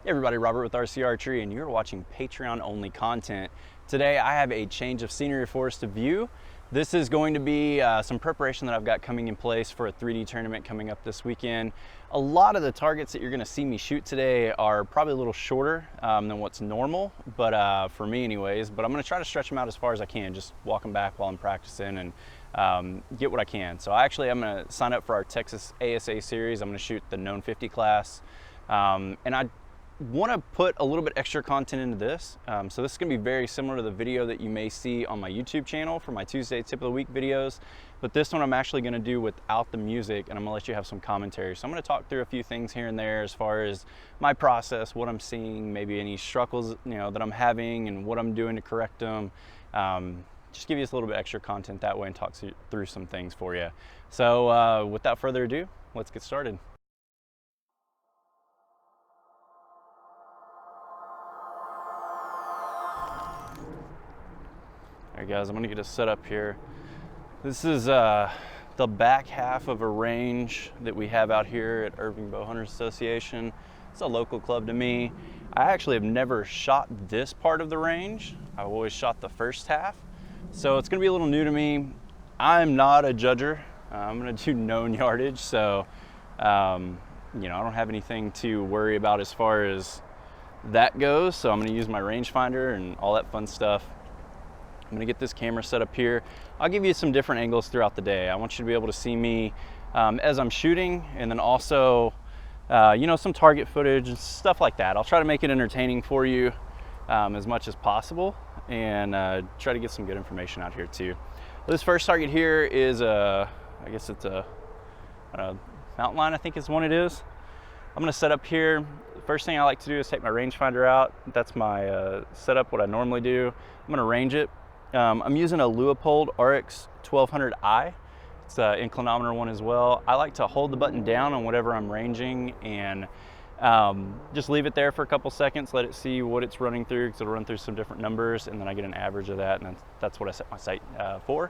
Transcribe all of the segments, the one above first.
Hey everybody, Robert with RC Archery, and you're watching Patreon only content. Today I have a change of scenery for us to view. This is going to be some preparation that I've got coming in place for a 3D tournament coming up this weekend. A lot of the targets that you're gonna see me shoot today are probably a little shorter than what's normal, but for me anyways, but I'm gonna try to stretch them out as far as I can, just walk them back while I'm practicing and get what I can. So I'm gonna sign up for our Texas ASA series. I'm gonna shoot the known 50 class. And I want to put a little bit extra content into this. So this is going to be very similar to the video that you may see on my YouTube channel for my Tuesday tip of the week videos. But this one I'm actually going to do without the music, and I'm going to let you have some commentary. So I'm going to talk through a few things here and there as far as my process, what I'm seeing, maybe any struggles that I'm having and what I'm doing to correct them. Just give you a little bit extra content that way and talk through some things for you. So without further ado, let's get started. All right guys, I'm gonna get us set up here. This is the back half of a range that we have out here at Irving Bowhunters Association. It's a local club to me. I actually have never shot this part of the range. I've always shot the first half. So it's gonna be a little new to me. I'm not a judger. I'm gonna do known yardage. So, I don't have anything to worry about as far as that goes. So I'm gonna use my rangefinder and all that fun stuff. I'm gonna get this camera set up here. I'll give you some different angles throughout the day. I want you to be able to see me as I'm shooting, and then also, some target footage and stuff like that. I'll try to make it entertaining for you as much as possible, and try to get some good information out here too. This first target here is I guess it's a mountain lion, I think is one it is. I'm gonna set up here. The first thing I like to do is take my rangefinder out. That's my setup, what I normally do. I'm gonna range it. I'm using a Leupold RX 1200i. It's an inclinometer one as well. I like to hold the button down on whatever I'm ranging and just leave it there for a couple seconds, let it see what it's running through, because it'll run through some different numbers, and then I get an average of that, and that's what I set my sight for.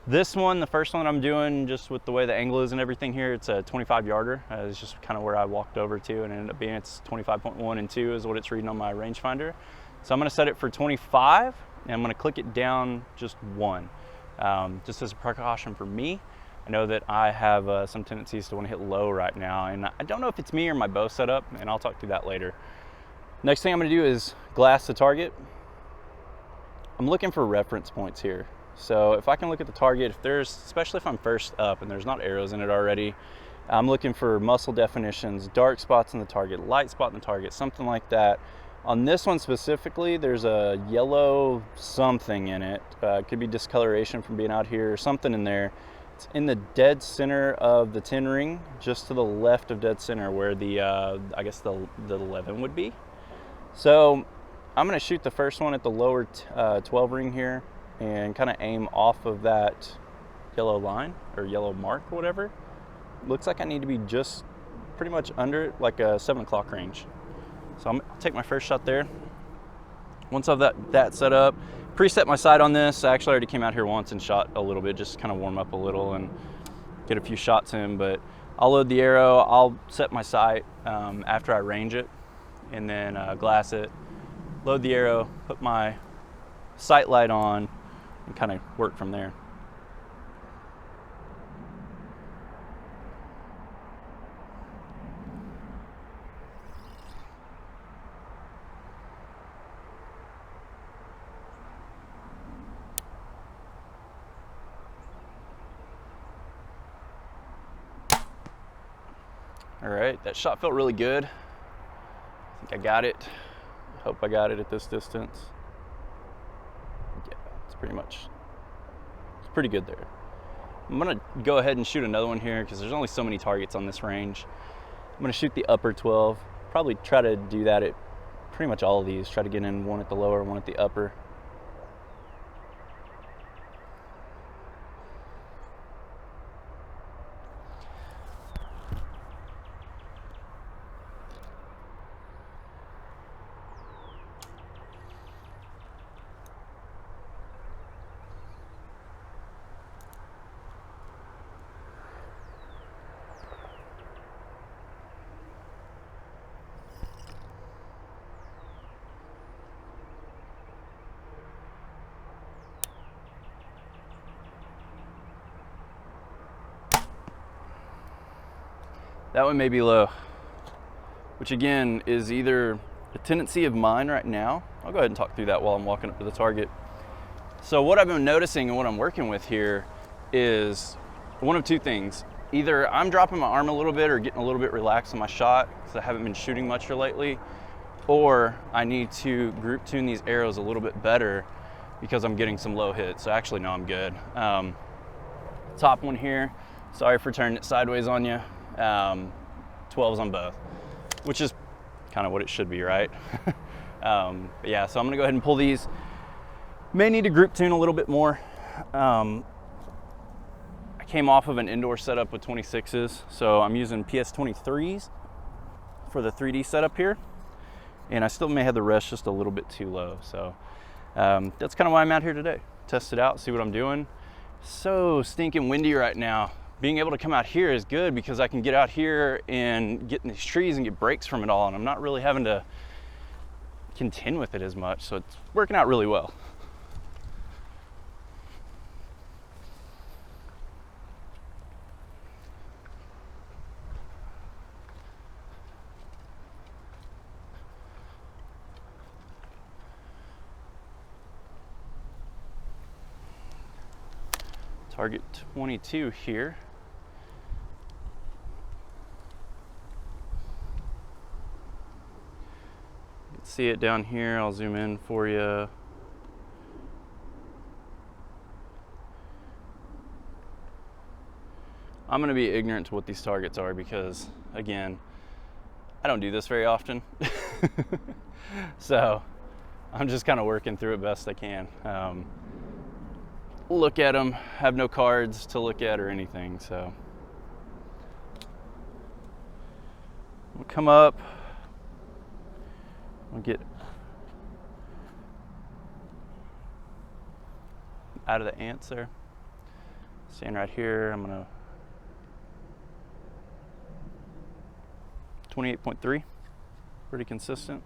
This one, the first one I'm doing, just with the way the angle is and everything here, it's a 25 yarder. It's just kind of where I walked over to, and it ended up being it's 25.1 and 2 is what it's reading on my rangefinder. So I'm gonna set it for 25, and I'm gonna click it down just 1. Just as a precaution for me. I know that I have some tendencies to wanna hit low right now, and I don't know if it's me or my bow setup, and I'll talk through that later. Next thing I'm gonna do is glass the target. I'm looking for reference points here. So if I can look at the target, especially if I'm first up and there's not arrows in it already, I'm looking for muscle definitions, dark spots in the target, light spot in the target, something like that. On this one specifically, there's a yellow something in it. It could be discoloration from being out here or something in there. It's in the dead center of the 10 ring, just to the left of dead center where the, I guess the 11 would be. So I'm gonna shoot the first one at the lower 12 ring here and kind of aim off of that yellow line or yellow mark or whatever. Looks like I need to be just pretty much under it, like a 7 o'clock range. So I'll take my first shot there. Once I've that set up, preset my sight on this. I actually already came out here once and shot a little bit, just kind of warm up a little and get a few shots in, but I'll load the arrow. I'll set my sight after I range it, and then glass it, load the arrow, put my sight light on, and kind of work from there. All right, that shot felt really good. I think I got it. I hope I got it at this distance. Yeah, it's pretty good there. I'm gonna go ahead and shoot another one here because there's only so many targets on this range. I'm gonna shoot the upper 12. Probably try to do that at pretty much all of these. Try to get in one at the lower, one at the upper. That one may be low, which again is either a tendency of mine right now. I'll go ahead and talk through that while I'm walking up to the target. So what I've been noticing and what I'm working with here is one of two things. Either I'm dropping my arm a little bit or getting a little bit relaxed on my shot because I haven't been shooting much here lately, or I need to group tune these arrows a little bit better because I'm getting some low hits. So actually, no, I'm good. Top one here, sorry for turning it sideways on you. 12s on both, which is kind of what it should be, right? But yeah, so I'm gonna go ahead and pull these. May need to group tune a little bit more. I came off of an indoor setup with 26s, so I'm using PS23s for the 3D setup here, and I still may have the rest just a little bit too low. So that's kind of why I'm out here today. Test it out, see what I'm doing. So stinking windy right now. Being able to come out here is good because I can get out here and get in these trees and get breaks from it all, and I'm not really having to contend with it as much, so it's working out really well. Target 22 here. You can see it down here. I'll zoom in for you. I'm going to be ignorant to what these targets are because, again, I don't do this very often. So I'm just kind of working through it best I can. Look at them, have no cards to look at or anything, so. We'll come up, we'll get out of the ants there. Stand right here, I'm gonna 28.3, pretty consistent.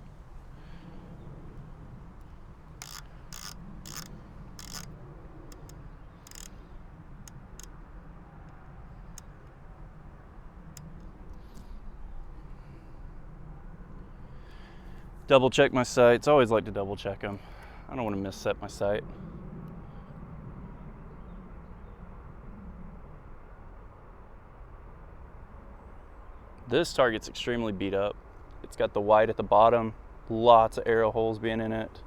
Double check my sights. Always like to double check them. I don't want to misset my sight. This target's extremely beat up. It's got the white at the bottom, lots of arrow holes being in it.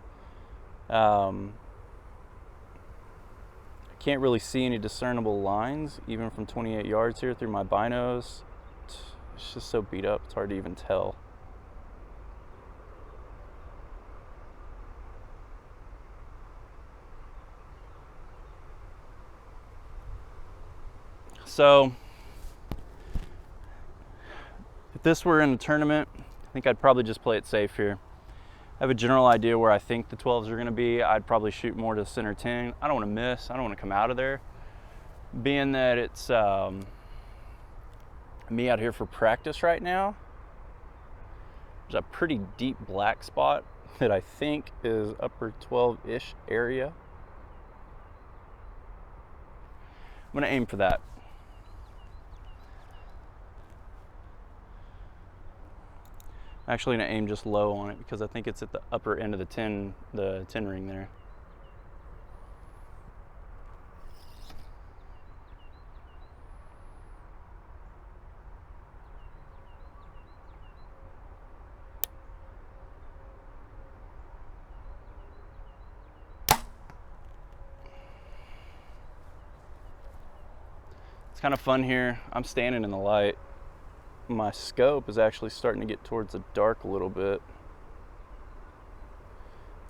I can't really see any discernible lines, even from 28 yards here through my binos. It's just so beat up, it's hard to even tell. So if this were in a tournament, I think I'd probably just play it safe here. I have a general idea where I think the 12s are going to be. I'd probably shoot more to center 10. I don't want to miss. I don't want to come out of there. Being that it's me out here for practice right now, there's a pretty deep black spot that I think is upper 12-ish area. I'm going to aim for that. I'm actually going to aim just low on it because I think it's at the upper end of the 10 ring there. It's kind of fun here. I'm standing in the light. My scope is actually starting to get towards the dark a little bit.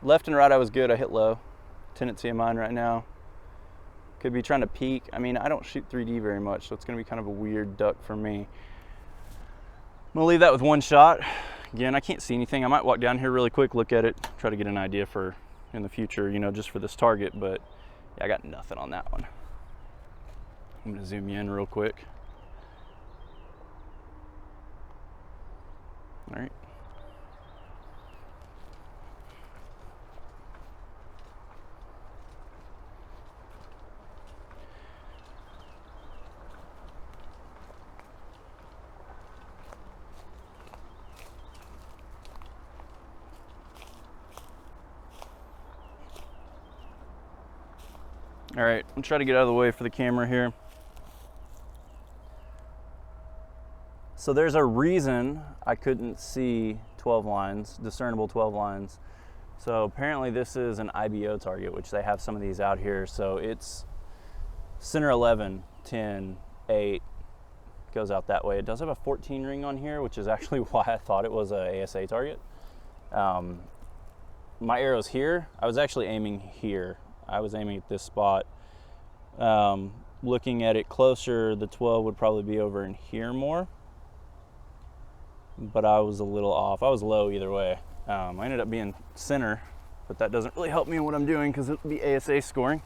Left and right I was good, I hit low. Tendency of mine right now. Could be trying to peek. I mean, I don't shoot 3D very much, so it's gonna be kind of a weird duck for me. I'm gonna leave that with one shot. Again, I can't see anything. I might walk down here really quick, look at it, try to get an idea for in the future, you know, just for this target, but yeah, I got nothing on that one. I'm gonna zoom you in real quick. All right. All right, I'm trying to get out of the way for the camera here. So there's a reason I couldn't see 12 lines, discernible 12 lines. So apparently this is an IBO target, which they have some of these out here. So it's center 11, 10, 8, goes out that way. It does have a 14 ring on here, which is actually why I thought it was a ASA target. My arrow's here. I was actually aiming here. I was aiming at this spot. Looking at it closer, the 12 would probably be over in here more. But I was a little off. I was low either way. I ended up being center, but that doesn't really help me in what I'm doing because it'll be ASA scoring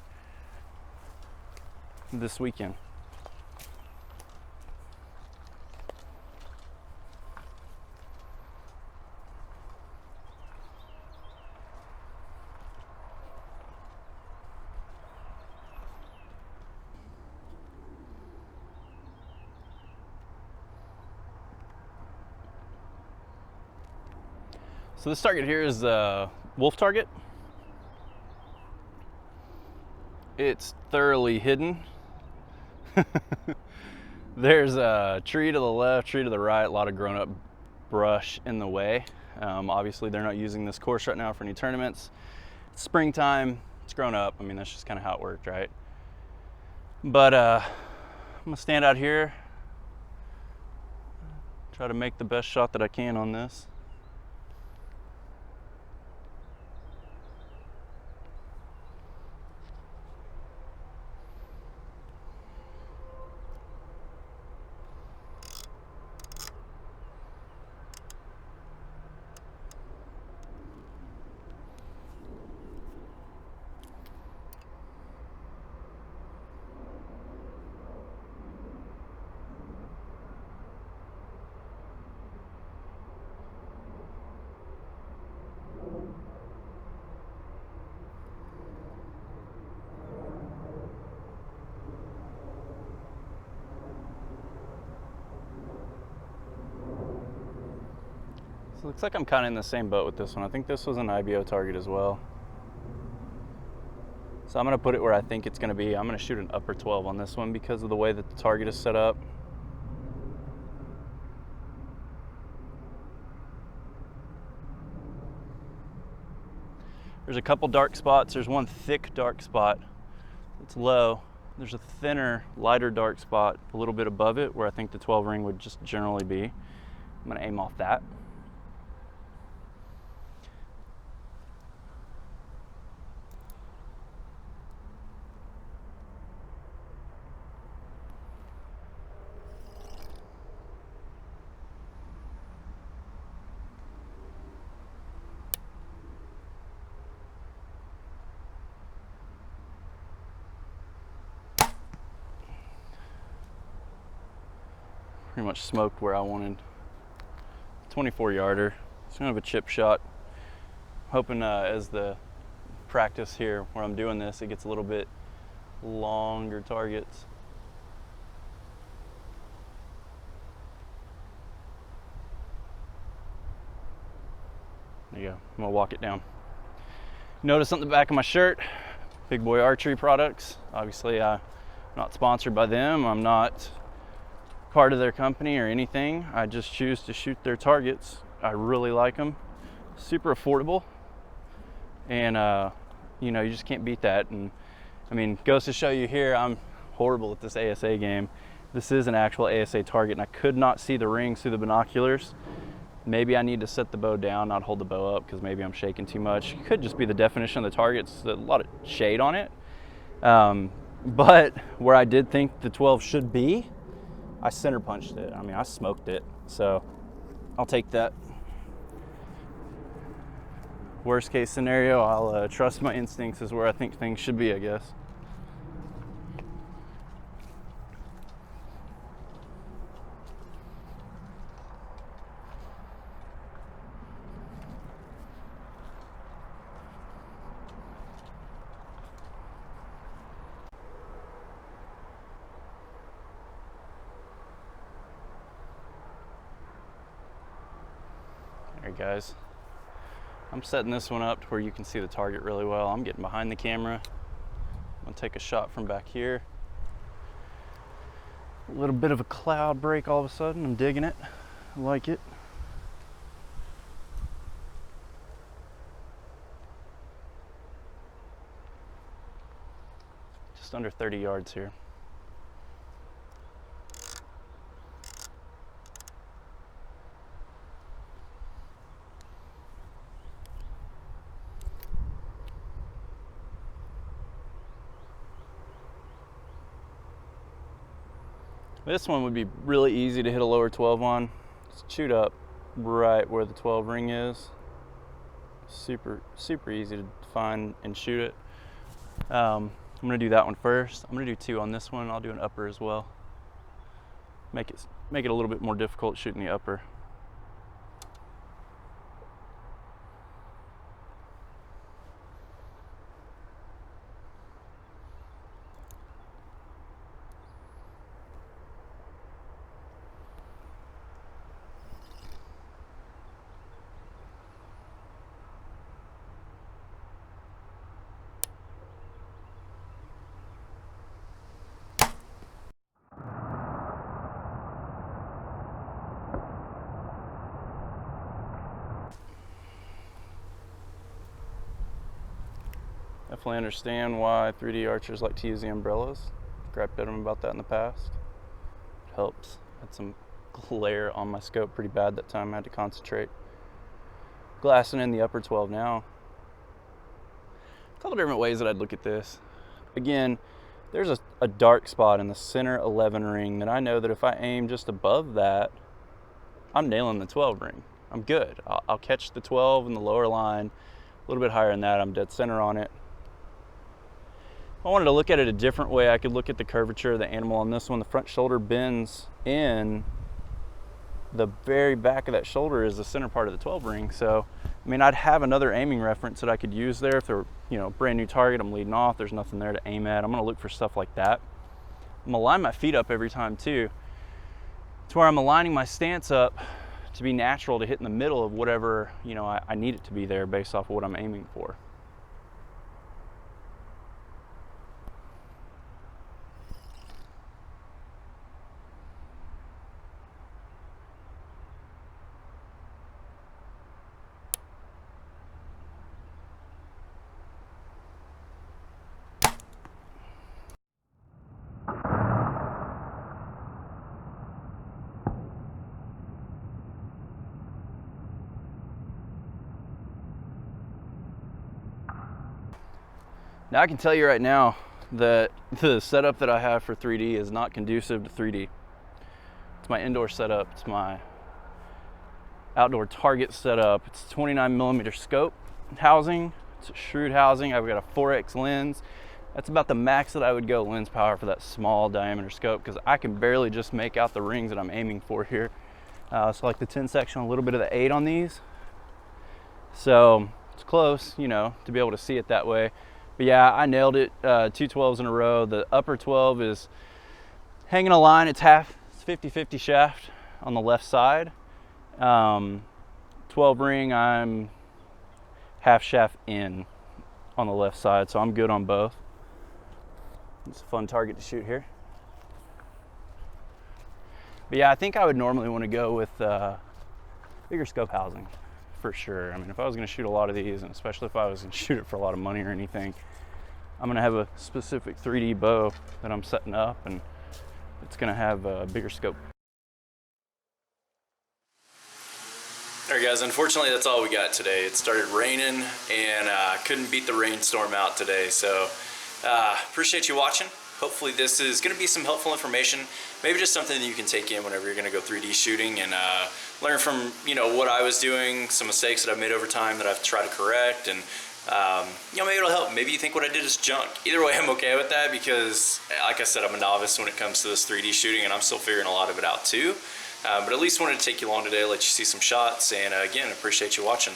this weekend. So this target here is a wolf target. It's thoroughly hidden. There's a tree to the left, tree to the right, a lot of grown up brush in the way. Obviously they're not using this course right now for any tournaments. It's springtime, it's grown up. I mean, that's just kind of how it worked, right? But I'm gonna stand out here, try to make the best shot that I can on this. So it looks like I'm kind of in the same boat with this one. I think this was an IBO target as well. So I'm gonna put it where I think it's gonna be. I'm gonna shoot an upper 12 on this one because of the way that the target is set up. There's a couple dark spots. There's one thick dark spot that's low. There's a thinner, lighter dark spot a little bit above it where I think the 12 ring would just generally be. I'm gonna aim off that. Pretty much smoked where I wanted. 24 yarder. It's kind of a chip shot. Hoping as the practice here where I'm doing this, it gets a little bit longer targets. There you go. I'm gonna walk it down. Notice on the back of my shirt, Big Boy Archery Products. Obviously, I'm not sponsored by them. I'm not part of their company or anything. I just choose to shoot their targets. I really like them. Super affordable, and you know, you just can't beat that. And I mean, goes to show you here, I'm horrible at this ASA game. This is an actual ASA target, and I could not see the rings through the binoculars. Maybe I need to set the bow down, not hold the bow up, because maybe I'm shaking too much. It could just be the definition of the target. It's a lot of shade on it. But where I did think the 12 should be, I center punched it. I mean, I smoked it. So I'll take that. Worst case scenario, I'll trust my instincts is where I think things should be, I guess. There, guys. I'm setting this one up to where you can see the target really well. I'm getting behind the camera, I'll take a shot from back here. A little bit of a cloud break all of a sudden. I'm digging it. I like it. Just under 30 yards here. This one would be really easy to hit a lower 12 on. Just shoot up right where the 12 ring is. Super easy to find and shoot it. I'm gonna do that one first. I'm gonna do 2 on this one. I'll do an upper as well. Make it a little bit more difficult shooting the upper. Definitely understand why 3D archers like to use the umbrellas. Griped at them about that in the past. It helps. Had some glare on my scope pretty bad that time. I had to concentrate. Glassing in the upper 12 now. A couple different ways that I'd look at this. Again, there's a dark spot in the center 11 ring that I know that if I aim just above that, I'm nailing the 12 ring. I'm good. I'll catch the 12 in the lower line. A little bit higher than that, I'm dead center on it. If I wanted to look at it a different way, I could look at the curvature of the animal on this one. The front shoulder bends in. The very back of that shoulder is the center part of the 12 ring. So, I mean, I'd have another aiming reference that I could use there. If they're, brand new target, I'm leading off, there's nothing there to aim at. I'm gonna look for stuff like that. I'm gonna line my feet up every time too, to where I'm aligning my stance up to be natural to hit in the middle of whatever, I need it to be there based off of what I'm aiming for. Now I can tell you right now that the setup that I have for 3D is not conducive to 3D. It's my indoor setup, it's my outdoor target setup. It's a 29mm scope housing, it's a shrewd housing. I've got a 4x lens. That's about the max that I would go lens power for that small diameter scope, because I can barely just make out the rings that I'm aiming for here. So like the 10 section, a little bit of the 8 on these. So it's close, to be able to see it that way. But yeah, I nailed it, 2 12s in a row. The upper 12 is hanging a line. It's 50-50 shaft on the left side. 12 ring, I'm half shaft in on the left side, so I'm good on both. It's a fun target to shoot here. But yeah, I think I would normally want to go with bigger scope housing. For sure. I mean, if I was going to shoot a lot of these, and especially if I was going to shoot it for a lot of money or anything, I'm going to have a specific 3D bow that I'm setting up, and it's going to have a bigger scope. All right, guys, unfortunately, that's all we got today. It started raining, and couldn't beat the rainstorm out today, so appreciate you watching. Hopefully this is going to be some helpful information, maybe just something that you can take in whenever you're going to go 3D shooting and learn from what I was doing, some mistakes that I've made over time that I've tried to correct, and maybe it'll help. Maybe you think what I did is junk. Either way, I'm okay with that, because like I said, I'm a novice when it comes to this 3D shooting, and I'm still figuring a lot of it out too. But at least wanted to take you along today, let you see some shots, and again, appreciate you watching.